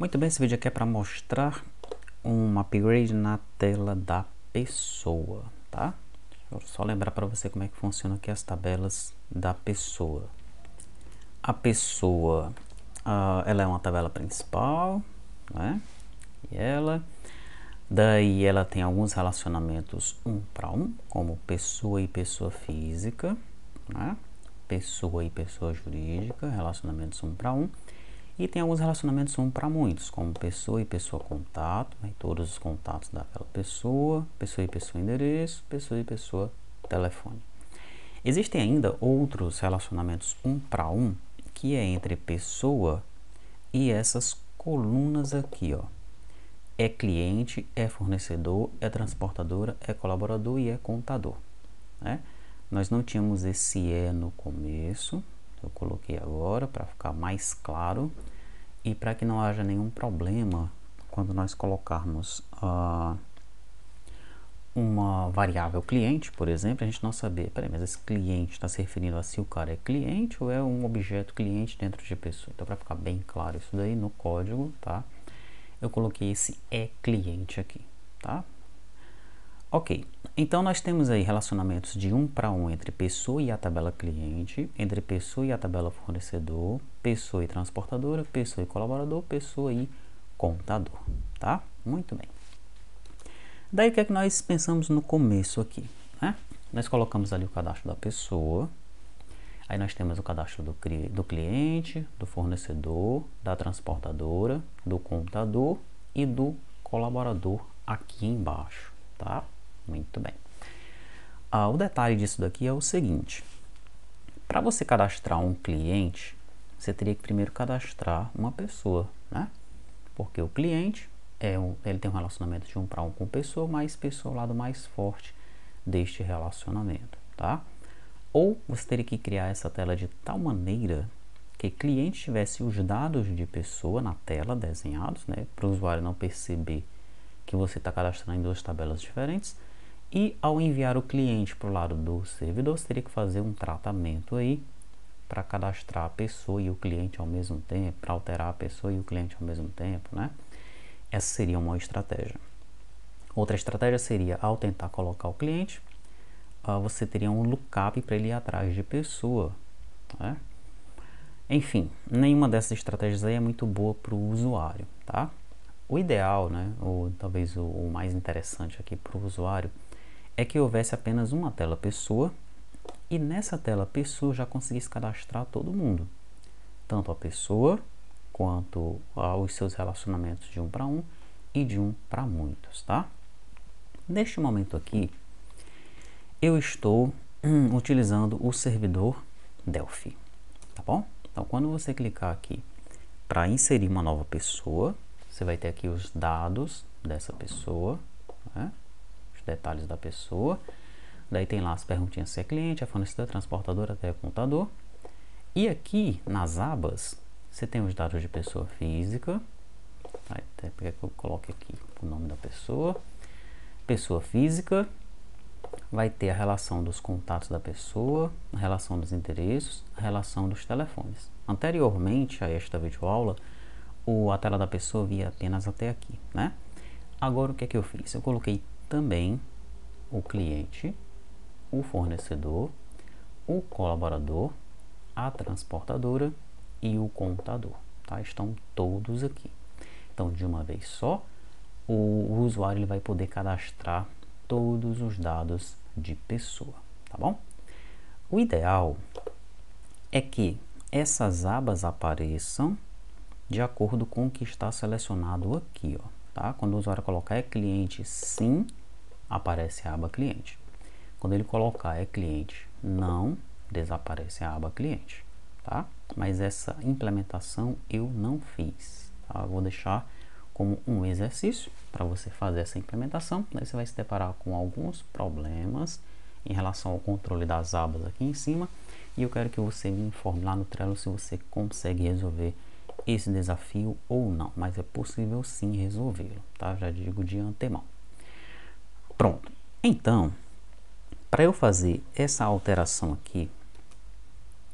Muito bem, esse vídeo aqui é para mostrar um upgrade na tela da pessoa, tá? Deixa eu só lembrar para você como é que funciona aqui as tabelas da pessoa. A pessoa, ela é uma tabela principal, né? Daí ela tem alguns relacionamentos 1 para 1, como pessoa e pessoa física, né? Pessoa e pessoa jurídica, relacionamentos 1 para 1. E tem alguns relacionamentos 1 para muitos, como pessoa e pessoa contato, né? Todos os contatos daquela pessoa e pessoa endereço, pessoa e pessoa telefone. Existem ainda outros relacionamentos 1 para 1, que é entre pessoa e essas colunas aqui, ó. É cliente, é fornecedor, é transportadora, é colaborador e é contador, né? Nós não tínhamos esse E no começo, eu coloquei agora para ficar mais claro e para que não haja nenhum problema quando nós colocarmos uma variável cliente, por exemplo, a gente não saber, peraí, mas esse cliente está se referindo a se o cara é cliente ou é um objeto cliente dentro de pessoa. Então, para ficar bem claro isso daí no código, tá? Eu coloquei esse é cliente aqui, tá? Ok, então nós temos aí relacionamentos de 1 para 1 entre pessoa e a tabela cliente, entre pessoa e a tabela fornecedor, pessoa e transportadora, pessoa e colaborador, pessoa e contador, tá? Muito bem. Daí o que é que nós pensamos no começo aqui, né? Nós colocamos ali o cadastro da pessoa, aí nós temos o cadastro do cliente, do fornecedor, da transportadora, do contador e do colaborador aqui embaixo, tá? Muito bem. O detalhe disso daqui é o seguinte: para você cadastrar um cliente, você teria que primeiro cadastrar uma pessoa, né? Porque o cliente ele tem um relacionamento de 1 para 1 com pessoa, mas pessoa é o lado mais forte deste relacionamento, tá? Ou você teria que criar essa tela de tal maneira que cliente tivesse os dados de pessoa na tela desenhados, né? Para o usuário não perceber que você está cadastrando em duas tabelas diferentes. E ao enviar o cliente para o lado do servidor, você teria que fazer um tratamento aí para cadastrar a pessoa e o cliente ao mesmo tempo, para alterar a pessoa e o cliente ao mesmo tempo, né? Essa seria uma estratégia. Outra estratégia seria, ao tentar colocar o cliente, você teria um lookup para ele ir atrás de pessoa, né? Enfim, nenhuma dessas estratégias aí é muito boa para o usuário, tá? O ideal, né, ou talvez o mais interessante aqui para o usuário, é que houvesse apenas uma tela pessoa e nessa tela pessoa já conseguisse cadastrar todo mundo, tanto a pessoa quanto aos seus relacionamentos de 1 para 1 e de 1 para muitos, tá? Neste momento aqui, eu estou utilizando o servidor Delphi, tá bom? Então, quando você clicar aqui para inserir uma nova pessoa, você vai ter aqui os dados dessa pessoa, né? Os detalhes da pessoa. Daí tem lá as perguntinhas se é cliente, é fornecedor, transportador, até contador. E aqui nas abas, você tem os dados de pessoa física. Até porque eu coloco aqui o nome da pessoa. Pessoa física. Vai ter a relação dos contatos da pessoa, a relação dos endereços, a relação dos telefones. Anteriormente a esta videoaula, a tela da pessoa via apenas até aqui, né? Agora o que é que eu fiz? Eu coloquei também o cliente, o fornecedor, o colaborador, a transportadora e o contador, tá? Estão todos aqui. Então, de uma vez só, o usuário ele vai poder cadastrar todos os dados de pessoa, tá bom? O ideal é que essas abas apareçam de acordo com o que está selecionado aqui, ó, tá? Quando o usuário colocar é cliente sim, aparece a aba cliente. Quando ele colocar é cliente não, desaparece a aba cliente, tá? Mas essa implementação eu não fiz, tá? Eu vou deixar como um exercício para você fazer essa implementação. Daí você vai se deparar com alguns problemas em relação ao controle das abas aqui em cima e eu quero que você me informe lá no Trello se você consegue resolver esse desafio ou não, mas é possível sim resolvê-lo, tá? Já digo de antemão. Pronto, então para eu fazer essa alteração aqui,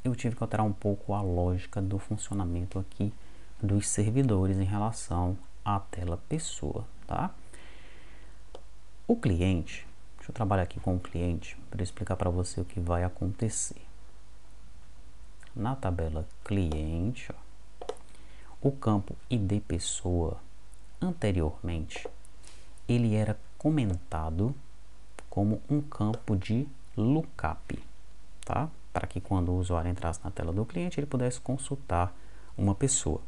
eu tive que alterar um pouco a lógica do funcionamento aqui dos servidores em relação à tela pessoa, tá? O cliente, deixa eu trabalhar aqui com o cliente para explicar para você o que vai acontecer. Na tabela cliente, ó, o campo ID pessoa, anteriormente, ele era comentado como um campo de lookup, tá? Para que quando o usuário entrasse na tela do cliente, ele pudesse consultar uma pessoa.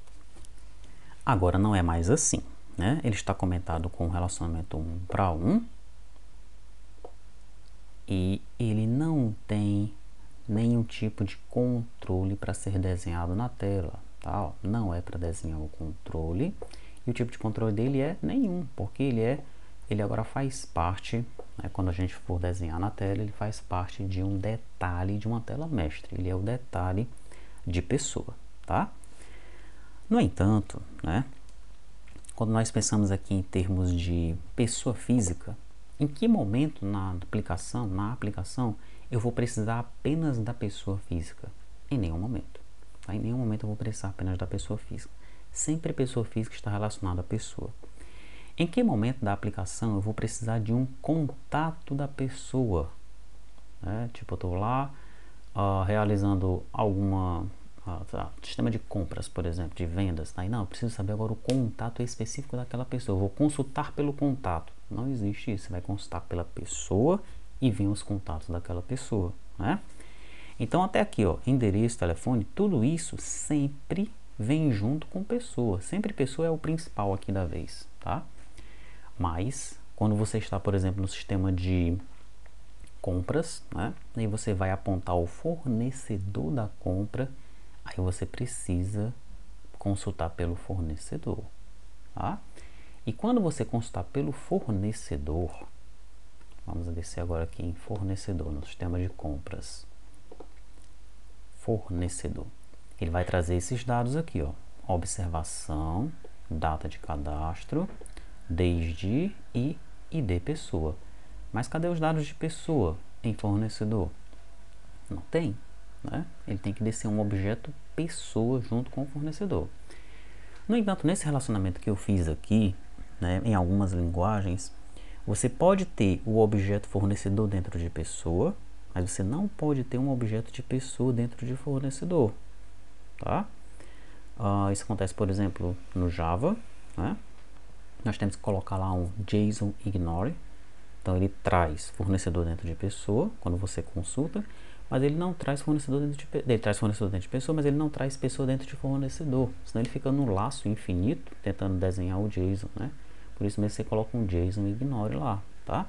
Agora não é mais assim, né? Ele está comentado com relacionamento 1 para 1 e ele não tem nenhum tipo de controle para ser desenhado na tela, tá? Ó, não é para desenhar o controle e o tipo de controle dele é nenhum, porque ele agora faz parte, né, quando a gente for desenhar na tela, ele faz parte de um detalhe de uma tela mestre, ele é o detalhe de pessoa, tá? No entanto, né, quando nós pensamos aqui em termos de pessoa física, em que momento na aplicação, eu vou precisar apenas da pessoa física? Em nenhum momento. Tá? Em nenhum momento eu vou precisar apenas da pessoa física. Sempre pessoa física está relacionada à pessoa. Em que momento da aplicação eu vou precisar de um contato da pessoa? Né? Tipo, eu estou lá realizando alguma sistema de compras, por exemplo, de vendas, tá? E não, eu preciso saber agora o contato específico daquela pessoa, eu vou consultar pelo contato. Não existe isso, você vai consultar pela pessoa e vem os contatos daquela pessoa, né? Então até aqui, ó, endereço, telefone, tudo isso sempre vem junto com pessoa, sempre pessoa é o principal aqui da vez, tá? Mas quando você está, por exemplo, no sistema de compras, né? Aí você vai apontar o fornecedor da compra, aí você precisa consultar pelo fornecedor, tá? E quando você consultar pelo fornecedor, vamos descer agora aqui em fornecedor, no sistema de compras, fornecedor, ele vai trazer esses dados aqui, ó, observação, data de cadastro, desde e ID pessoa. Mas cadê os dados de pessoa em fornecedor? Não tem, né? Ele tem que descer um objeto pessoa junto com o fornecedor. No entanto, nesse relacionamento que eu fiz aqui, né, em algumas linguagens, você pode ter o objeto fornecedor dentro de pessoa, mas você não pode ter um objeto de pessoa dentro de fornecedor, tá? Isso acontece, por exemplo, no Java, né? Nós temos que colocar lá um JSON ignore. Então ele traz fornecedor dentro de pessoa quando você consulta, mas ele não traz fornecedor dentro de pessoa, mas ele não traz pessoa dentro de fornecedor. Senão ele fica no laço infinito tentando desenhar o JSON, né? Por isso mesmo você coloca um JSON ignore lá, tá?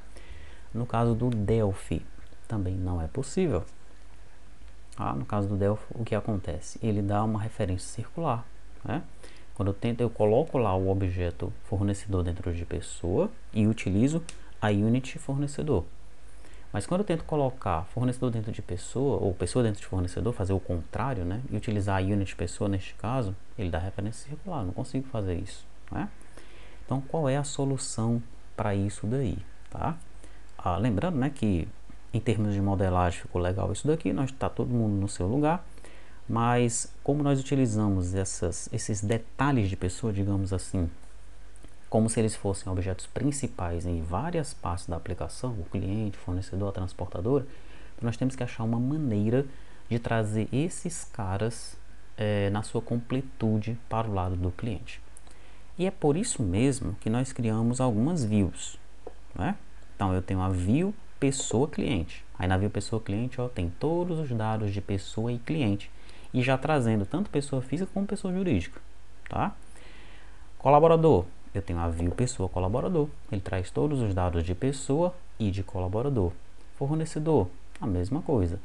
No caso do Delphi também não é possível. No caso do Delphi, o que acontece? Ele dá uma referência circular, né? Quando eu coloco lá o objeto fornecedor dentro de pessoa e utilizo a unit fornecedor. Mas quando eu tento colocar fornecedor dentro de pessoa, ou pessoa dentro de fornecedor, fazer o contrário, né? E utilizar a unit pessoa neste caso, ele dá referência circular, não consigo fazer isso, né? Então, qual é a solução para isso daí, tá? Lembrando, né, que em termos de modelagem ficou legal isso daqui, nós está todo mundo no seu lugar, mas como nós utilizamos esses detalhes de pessoa, digamos assim, como se eles fossem objetos principais em várias partes da aplicação, o cliente, o fornecedor, a transportadora, então nós temos que achar uma maneira de trazer esses caras na sua completude para o lado do cliente. E é por isso mesmo que nós criamos algumas views, né? Então eu tenho a view pessoa cliente. Aí na view pessoa cliente, ó, tem todos os dados de pessoa e cliente, e já trazendo tanto pessoa física como pessoa jurídica, tá? Colaborador, eu tenho a view pessoa colaborador, ele traz todos os dados de pessoa e de colaborador. Fornecedor, a mesma coisa.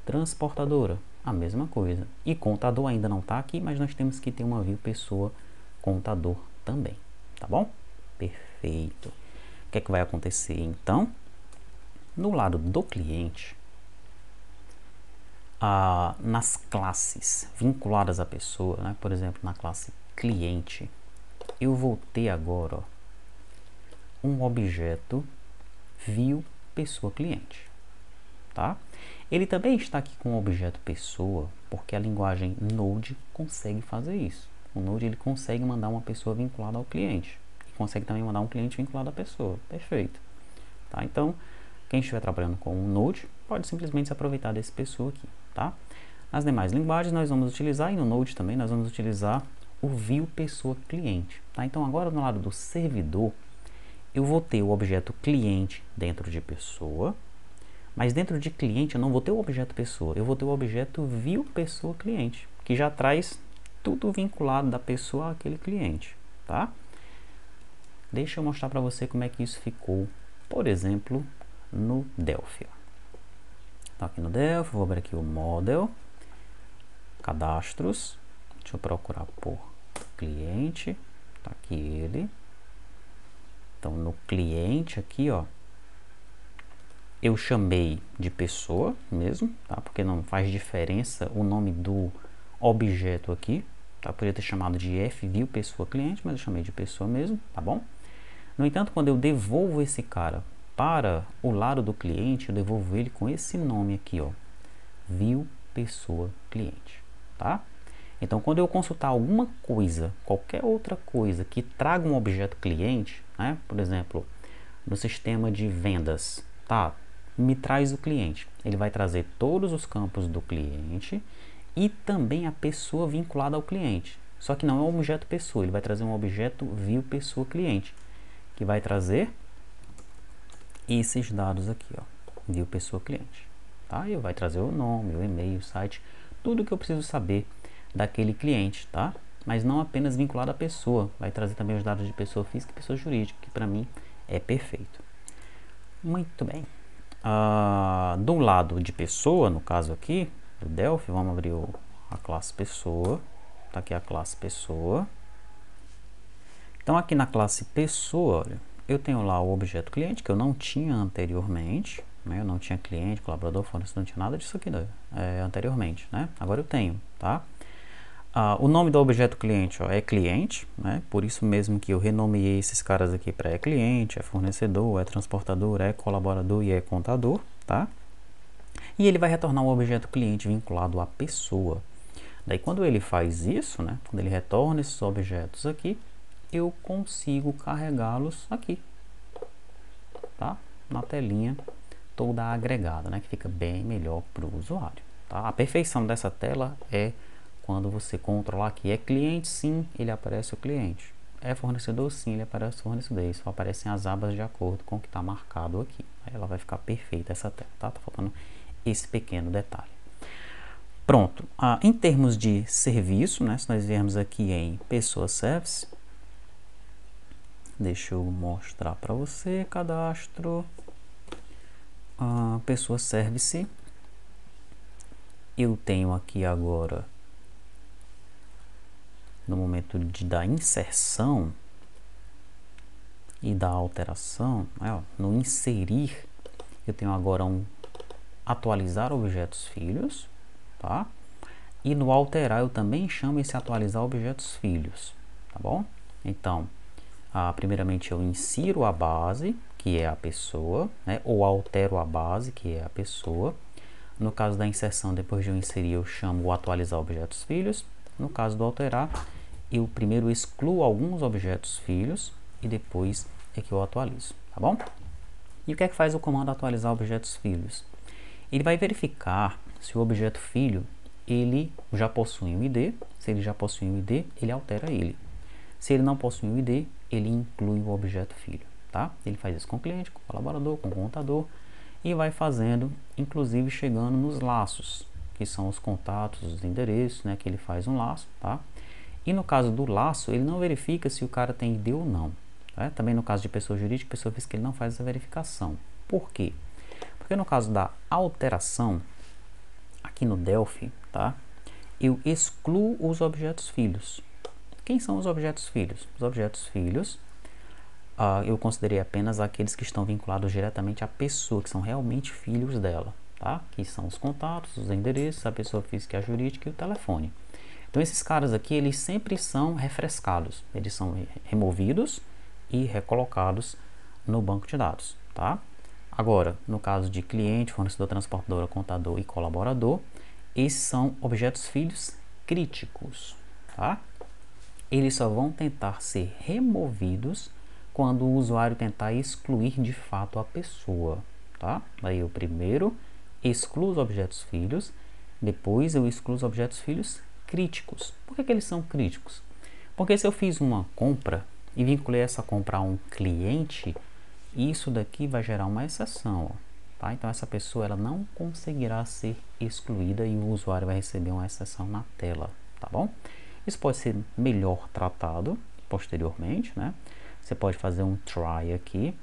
Transportadora, a mesma coisa. E contador ainda não está aqui, mas nós temos que ter uma view pessoa contador também, tá bom? Perfeito. O que é que vai acontecer então? No lado do cliente, nas classes vinculadas à pessoa, né? Por exemplo, na classe cliente, eu vou ter agora, ó, um objeto view pessoa cliente, tá? Ele também está aqui com o objeto pessoa, porque a linguagem Node consegue fazer isso, O Node ele consegue mandar uma pessoa vinculada ao cliente. E consegue também mandar um cliente vinculado à pessoa. Perfeito. Tá? Então, quem estiver trabalhando com um Node pode simplesmente se aproveitar desse pessoa aqui. Tá? Nas demais linguagens nós vamos utilizar, e no Node também nós vamos utilizar o view pessoa cliente. Tá? Então agora no lado do servidor, eu vou ter o objeto cliente dentro de pessoa, mas dentro de cliente eu não vou ter o objeto pessoa, eu vou ter o objeto view pessoa cliente, que já traz tudo vinculado da pessoa àquele cliente. Tá? Deixa eu mostrar para você como é que isso ficou, por exemplo, no Delphi. Então aqui no Delphi, vou abrir aqui o Model, Cadastros, deixa eu procurar por cliente, tá aqui ele. Então no cliente aqui, ó, eu chamei de pessoa mesmo, tá? Porque não faz diferença o nome do objeto aqui, tá? Eu poderia ter chamado de fview pessoa cliente, mas eu chamei de pessoa mesmo, tá bom? No entanto, quando eu devolvo esse cara para o lado do cliente, eu devolvo ele com esse nome aqui, ó, view pessoa cliente, tá? Então, quando eu consultar alguma coisa, qualquer outra coisa que traga um objeto cliente, né? Por exemplo, no sistema de vendas, tá? Me traz o cliente. Ele vai trazer todos os campos do cliente e também a pessoa vinculada ao cliente. Só que não é um objeto pessoa, ele vai trazer um objeto view pessoa cliente, que vai trazer esses dados aqui, ó, view pessoa cliente, tá? E vai trazer o nome, o e-mail, o site, tudo que eu preciso saber daquele cliente, tá? Mas não apenas vinculado à pessoa, vai trazer também os dados de pessoa física e pessoa jurídica, que para mim é perfeito. Muito bem. Do lado de pessoa, no caso aqui do Delphi, vamos abrir a classe pessoa. Tá aqui a classe pessoa. Então aqui na classe pessoa, olha, eu tenho lá o objeto cliente, que eu não tinha anteriormente, né? Eu não tinha cliente, colaborador, fornecedor, não tinha nada disso aqui, né? Anteriormente, né? Agora eu tenho, tá? O nome do objeto cliente, ó, é cliente, né? Por isso mesmo que eu renomeei esses caras aqui para cliente, é fornecedor, é transportador, é colaborador e é contador, tá? E ele vai retornar um objeto cliente vinculado à pessoa. Daí quando ele faz isso, né? Quando ele retorna esses objetos aqui, eu consigo carregá-los aqui, tá? Na telinha toda agregada, né? Que fica bem melhor para o usuário, tá? A perfeição dessa tela é quando você controlar que é cliente, sim, ele aparece o cliente. É fornecedor, sim, ele aparece o fornecedor. Só aparecem as abas de acordo com o que está marcado aqui. Aí ela vai ficar perfeita essa tela, tá? Tá faltando esse pequeno detalhe. Pronto. Em termos de serviço, né? Se nós viermos aqui em pessoa service, deixa eu mostrar para você, cadastro, pessoa service. Eu tenho aqui agora, no momento da inserção e da alteração, né, no inserir, eu tenho agora um atualizar objetos filhos, tá? E no alterar eu também chamo esse atualizar objetos filhos, tá bom? Então, primeiramente eu insiro a base, que é a pessoa, né? Ou altero a base, que é a pessoa. No caso da inserção, depois de eu inserir, eu chamo o atualizar objetos filhos. No caso do alterar, eu primeiro excluo alguns objetos filhos e depois é que eu atualizo, tá bom? E o que é que faz o comando atualizar objetos filhos? Ele vai verificar se o objeto filho ele já possui um ID. Se ele já possui um ID, ele altera ele. Se ele não possui um ID, ele inclui o objeto filho, tá? Ele faz isso com o cliente, com o colaborador, com o contador e vai fazendo, inclusive chegando nos laços, que são os contatos, os endereços, né? Que ele faz um laço, tá? E no caso do laço, ele não verifica se o cara tem ID ou não. Tá? Também no caso de pessoa jurídica, pessoa física, ele não faz essa verificação. Por quê? Porque no caso da alteração, aqui no Delphi, tá? Eu excluo os objetos filhos. Quem são os objetos filhos? Os objetos filhos, eu considerei apenas aqueles que estão vinculados diretamente à pessoa, que são realmente filhos dela, tá? Que são os contatos, os endereços, a pessoa física e a jurídica e o telefone. Então esses caras aqui, eles sempre são refrescados, eles são removidos e recolocados no banco de dados, tá? Agora, no caso de cliente, fornecedor, transportadora, contador e colaborador, esses são objetos filhos críticos, tá? eles só vão tentar ser removidos quando o usuário tentar excluir de fato a pessoa, tá? Aí eu primeiro excluo os objetos filhos, depois eu excluo os objetos filhos críticos. Por que eles são críticos? Porque se eu fiz uma compra e vinculei essa compra a um cliente, isso daqui vai gerar uma exceção, ó, tá? Então essa pessoa ela não conseguirá ser excluída e o usuário vai receber uma exceção na tela, tá bom? Isso pode ser melhor tratado posteriormente, né? Você pode fazer um try aqui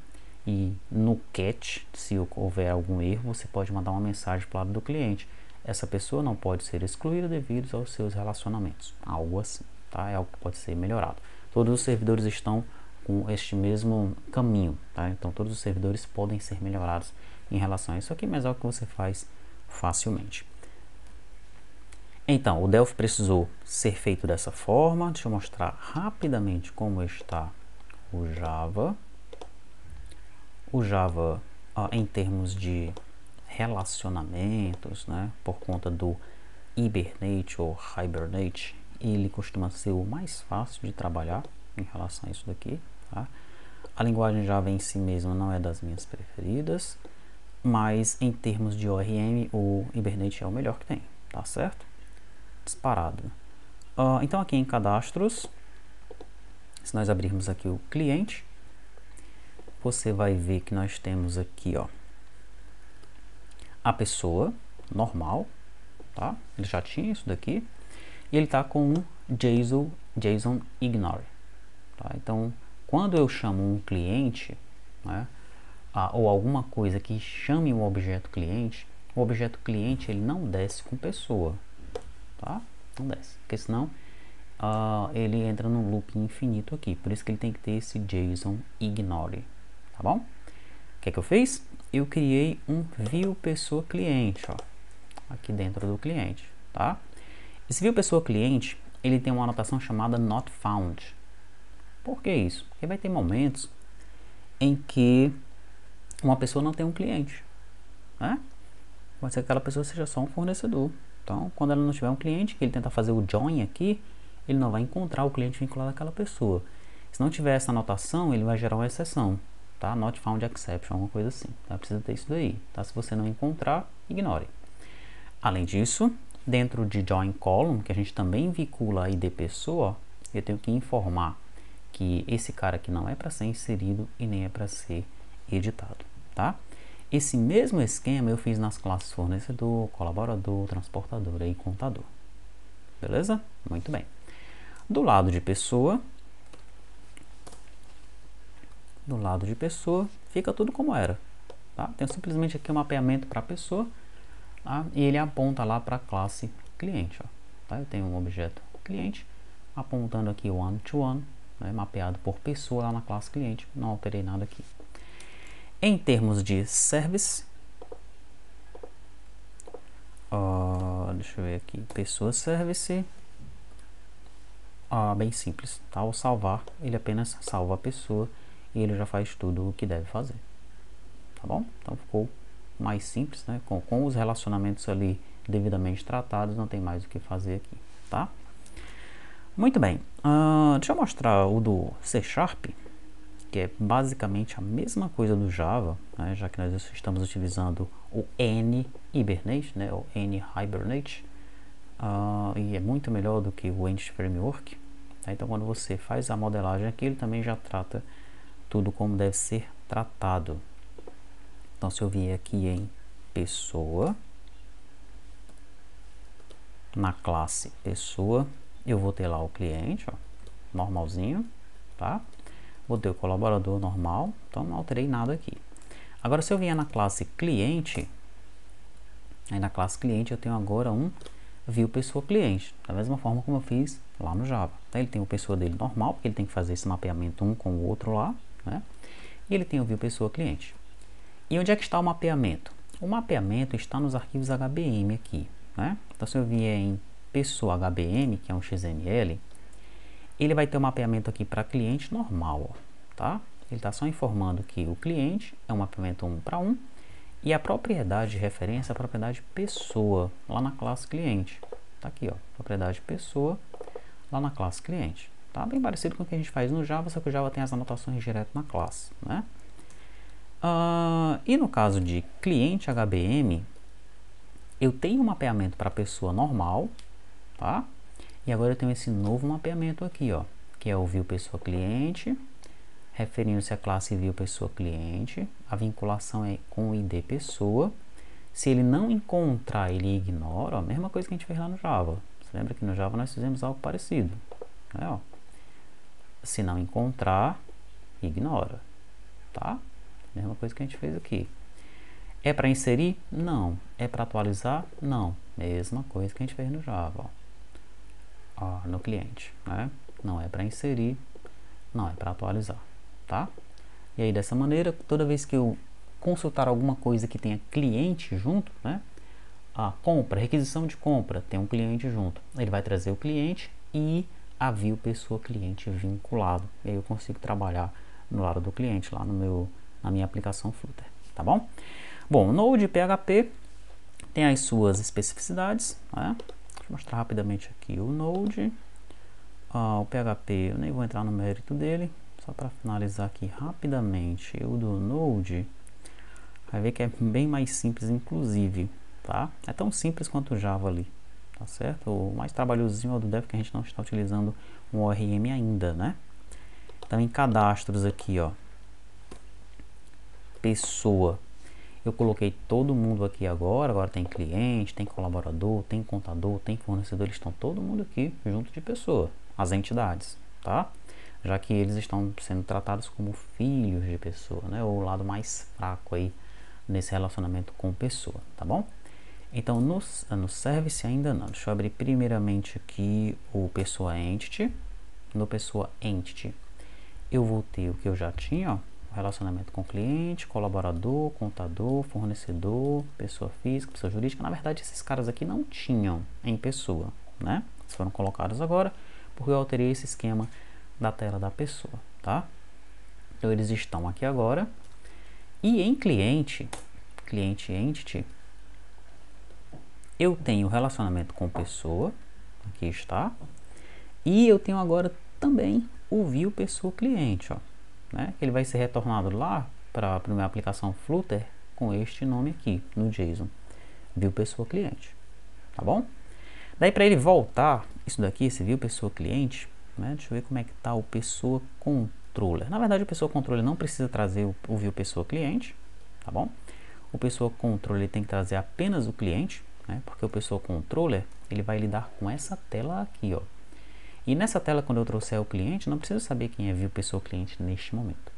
e no catch, se houver algum erro, você pode mandar uma mensagem para o lado do cliente. Essa pessoa não pode ser excluída devido aos seus relacionamentos, algo assim, tá? É algo que pode ser melhorado. Todos os servidores estão com este mesmo caminho, tá? Então todos os servidores podem ser melhorados em relação a isso aqui, mas é o que você faz facilmente. Então, o Delphi precisou ser feito dessa forma. Deixa eu mostrar rapidamente como está o Java. O Java, em termos de relacionamentos, né, por conta do Hibernate ou Hibernate, ele costuma ser o mais fácil de trabalhar em relação a isso daqui, tá? A linguagem Java em si mesma não é das minhas preferidas, mas em termos de ORM, o Hibernate é o melhor que tem, tá certo? Disparado. Então aqui em cadastros, se nós abrirmos aqui o cliente, você vai ver que nós temos aqui, ó, a pessoa normal, tá? Ele já tinha isso daqui e ele tá com um JSON ignore, tá? Então, quando eu chamo um cliente, né, ou alguma coisa que chame um objeto cliente, o objeto cliente ele não desce com pessoa, tá? Não desce, porque senão ele entra num loop infinito aqui. Por isso que ele tem que ter esse JSON ignore, tá bom? O que é que eu fiz? Eu criei um view pessoa cliente, ó, aqui dentro do cliente, tá? Esse view pessoa cliente, ele tem uma anotação chamada not found. Por que isso? Porque vai ter momentos em que uma pessoa não tem um cliente, né? Pode ser que aquela pessoa seja só um fornecedor. Então, quando ela não tiver um cliente, que ele tentar fazer o join aqui, ele não vai encontrar o cliente vinculado àquela pessoa. Se não tiver essa anotação, ele vai gerar uma exceção, tá? Not found exception, alguma coisa assim. Tá? Precisa ter isso daí, tá? Se você não encontrar, ignore. Além disso, dentro de join column, que a gente também vincula a ID pessoa, eu tenho que informar que esse cara aqui não é para ser inserido e nem é para ser editado, tá? Esse mesmo esquema eu fiz nas classes fornecedor, colaborador, transportador e contador. Beleza? Muito bem. Do lado de pessoa, fica tudo como era, tá? Tenho simplesmente aqui um mapeamento para a pessoa, tá? E ele aponta lá para a classe cliente, ó, tá? Eu tenho um objeto cliente apontando aqui one to one, né, mapeado por pessoa lá na classe cliente. Não alterei nada aqui. Em termos de service, deixa eu ver aqui, pessoa service, bem simples, tá? Ao salvar, ele apenas salva a pessoa e ele já faz tudo o que deve fazer, tá bom? Então ficou mais simples, né? Com os relacionamentos ali devidamente tratados, não tem mais o que fazer aqui, tá? Muito bem, deixa eu mostrar o do C#, que é basicamente a mesma coisa do Java, né, já que nós estamos utilizando o N-Hibernate, né, o N-Hibernate, e é muito melhor do que o Entity Framework. Tá? Então, quando você faz a modelagem aqui, ele também já trata tudo como deve ser tratado. Então, se eu vier aqui em pessoa, na classe pessoa, eu vou ter lá o cliente, ó, normalzinho, tá? Vou ter o colaborador normal, então não alterei nada aqui. Agora, se eu vier na classe cliente, aí na classe cliente eu tenho agora um view pessoa cliente, da mesma forma como eu fiz lá no Java. Então, ele tem o pessoa dele normal, porque ele tem que fazer esse mapeamento um com o outro lá, né? E ele tem o view pessoa cliente. E onde é que está o mapeamento? O mapeamento está nos arquivos HBM aqui, né? Então, se eu vier em pessoa HBM, que é um XML, ele vai ter um mapeamento aqui para cliente normal, ó, tá? Ele está só informando que o cliente é um mapeamento 1 para 1 e a propriedade de referência é a propriedade pessoa, lá na classe cliente. Tá aqui, ó, propriedade pessoa, lá na classe cliente, tá? Bem parecido com o que a gente faz no Java, só que o Java tem as anotações direto na classe, né? E no caso de cliente HBM, eu tenho um mapeamento para pessoa normal, tá? E agora eu tenho esse novo mapeamento aqui, ó, que é o view pessoa cliente, referindo-se à classe view pessoa cliente, a vinculação é com o ID pessoa. Se ele não encontrar, ele ignora, ó, a mesma coisa que a gente fez lá no Java. Você lembra que no Java nós fizemos algo parecido, né, ó? Se não encontrar, ignora, tá? Mesma coisa que a gente fez aqui. É para inserir? Não. É para atualizar? Não. Mesma coisa que a gente fez no Java, ó, no cliente, né? Não é para inserir, não é para atualizar, tá? E aí dessa maneira, toda vez que eu consultar alguma coisa que tenha cliente junto, né? A compra, requisição de compra, tem um cliente junto. Ele vai trazer o cliente e a view pessoa cliente vinculado. E aí eu consigo trabalhar no lado do cliente, lá na minha aplicação Flutter, tá bom? Bom, o Node PHP tem as suas especificidades, né? Deixa eu mostrar rapidamente aqui o Node. O PHP, eu nem vou entrar no mérito dele, só para finalizar aqui rapidamente. O do Node, vai ver que é bem mais simples, inclusive, tá? É tão simples quanto o Java ali, tá certo? O mais trabalhosinho é o do Dev, que a gente não está utilizando um ORM ainda, né? Então, em cadastros aqui, ó, pessoa, eu coloquei todo mundo aqui agora tem cliente, tem colaborador, tem contador, tem fornecedor, eles estão todo mundo aqui junto de pessoa, as entidades, tá? Já que eles estão sendo tratados como filhos de pessoa, né? Ou o lado mais fraco aí nesse relacionamento com pessoa, tá bom? Então, no service ainda não. Deixa eu abrir primeiramente aqui o pessoa entity. No pessoa entity, eu vou ter o que eu já tinha, ó, relacionamento com cliente, colaborador, contador, fornecedor, pessoa física, pessoa jurídica. Na verdade, esses caras aqui não tinham em pessoa, né? Eles foram colocados agora porque eu alterei esse esquema da tela da pessoa, tá? Então, eles estão aqui agora. E em cliente entity, eu tenho relacionamento com pessoa, aqui está, e eu tenho agora também o view pessoa cliente, ó, né? Ele vai ser retornado lá para a minha aplicação Flutter com este nome aqui no JSON, view pessoa cliente, tá bom? Daí para ele voltar isso daqui, esse view pessoa cliente, né? Deixa eu ver como é que tá o pessoa controller. Na verdade, o pessoa controller não precisa trazer o view pessoa cliente, tá bom? O pessoa controller tem que trazer apenas o cliente, né? Porque o pessoa controller ele vai lidar com essa tela aqui, ó. E nessa tela, quando eu trouxer o cliente, não preciso saber quem é view pessoa cliente neste momento.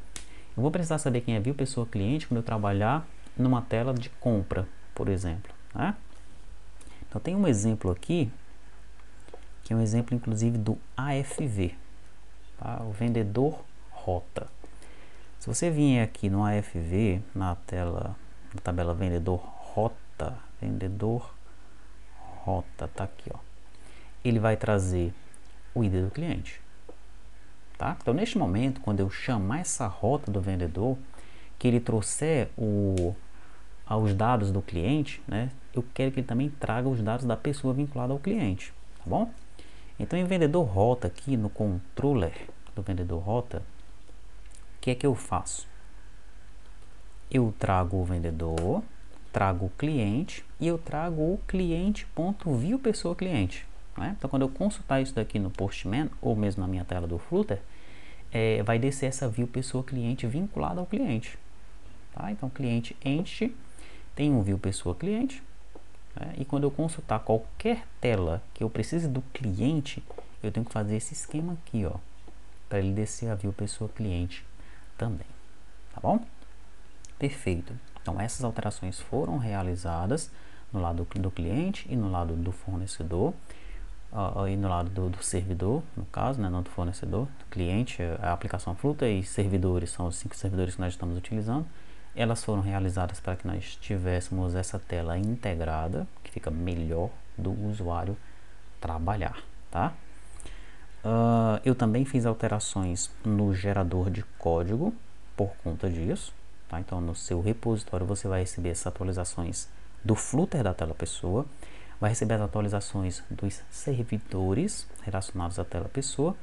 Eu vou precisar saber quem é view pessoa cliente quando eu trabalhar numa tela de compra, por exemplo, né? Então tem um exemplo aqui, que é um exemplo inclusive do AFV, tá? O vendedor rota. Se você vier aqui no AFV, na tabela vendedor rota, tá aqui, ó. Ele vai trazer o ID do cliente, tá? Então, neste momento, quando eu chamar essa rota do vendedor, que ele trouxer os dados do cliente, né? Eu quero que ele também traga os dados da pessoa vinculada ao cliente, tá bom? Então, em vendedor rota aqui, no controller do vendedor rota, o que é que eu faço? Eu trago o vendedor, trago o cliente e eu trago o cliente.view pessoa cliente. Né? Então, quando eu consultar isso daqui no Postman, ou mesmo na minha tela do Flutter, vai descer essa view pessoa cliente vinculada ao cliente. Tá? Então, cliente entity tem um view pessoa cliente, né? E quando eu consultar qualquer tela que eu precise do cliente, eu tenho que fazer esse esquema aqui, ó, para ele descer a view pessoa cliente também. Tá bom? Perfeito. Então, essas alterações foram realizadas no lado do cliente e no lado do fornecedor. E no lado do servidor, no caso, né, não do fornecedor, do cliente, a aplicação Flutter e servidores, são os 5 servidores que nós estamos utilizando. Elas foram realizadas para que nós tivéssemos essa tela integrada, que fica melhor do usuário trabalhar, tá? Eu também fiz alterações no gerador de código por conta disso, tá? Então, no seu repositório você vai receber essas atualizações do Flutter da tela pessoa, vai receber as atualizações dos servidores relacionados à tela pessoa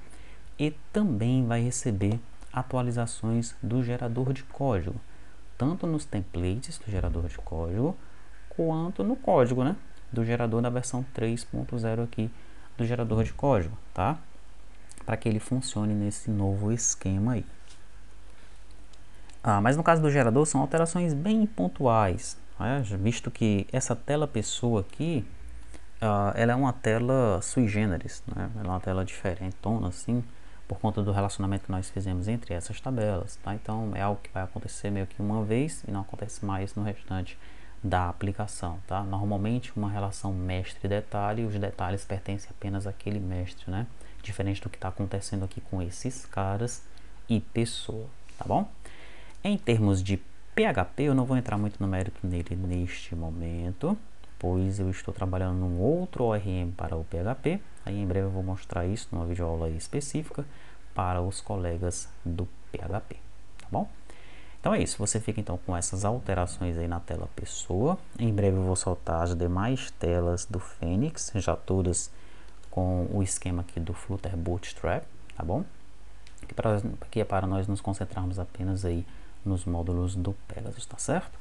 e também vai receber atualizações do gerador de código, tanto nos templates do gerador de código, quanto no código, né, do gerador da versão 3.0 aqui do gerador de código, tá? Para que ele funcione nesse novo esquema aí. Mas no caso do gerador são alterações bem pontuais, né? Visto que essa tela pessoa aqui, ela é uma tela sui generis, né? Ela é uma tela diferentona assim, por conta do relacionamento que nós fizemos entre essas tabelas, tá? Então é algo que vai acontecer meio que uma vez e não acontece mais no restante da aplicação, tá? Normalmente uma relação mestre-detalhe, os detalhes pertencem apenas àquele mestre, né? Diferente do que está acontecendo aqui com esses caras e pessoa, tá bom? Em termos de PHP, eu não vou entrar muito no mérito nele neste momento, pois eu estou trabalhando num outro ORM para o PHP. Aí em breve eu vou mostrar isso numa videoaula específica para os colegas do PHP, tá bom? Então é isso, você fica então com essas alterações aí na tela pessoa. Em breve eu vou soltar as demais telas do Fênix, já todas com o esquema aqui do Flutter Bootstrap, tá bom? Que é para nós nos concentrarmos apenas aí nos módulos do Pegasus, tá certo?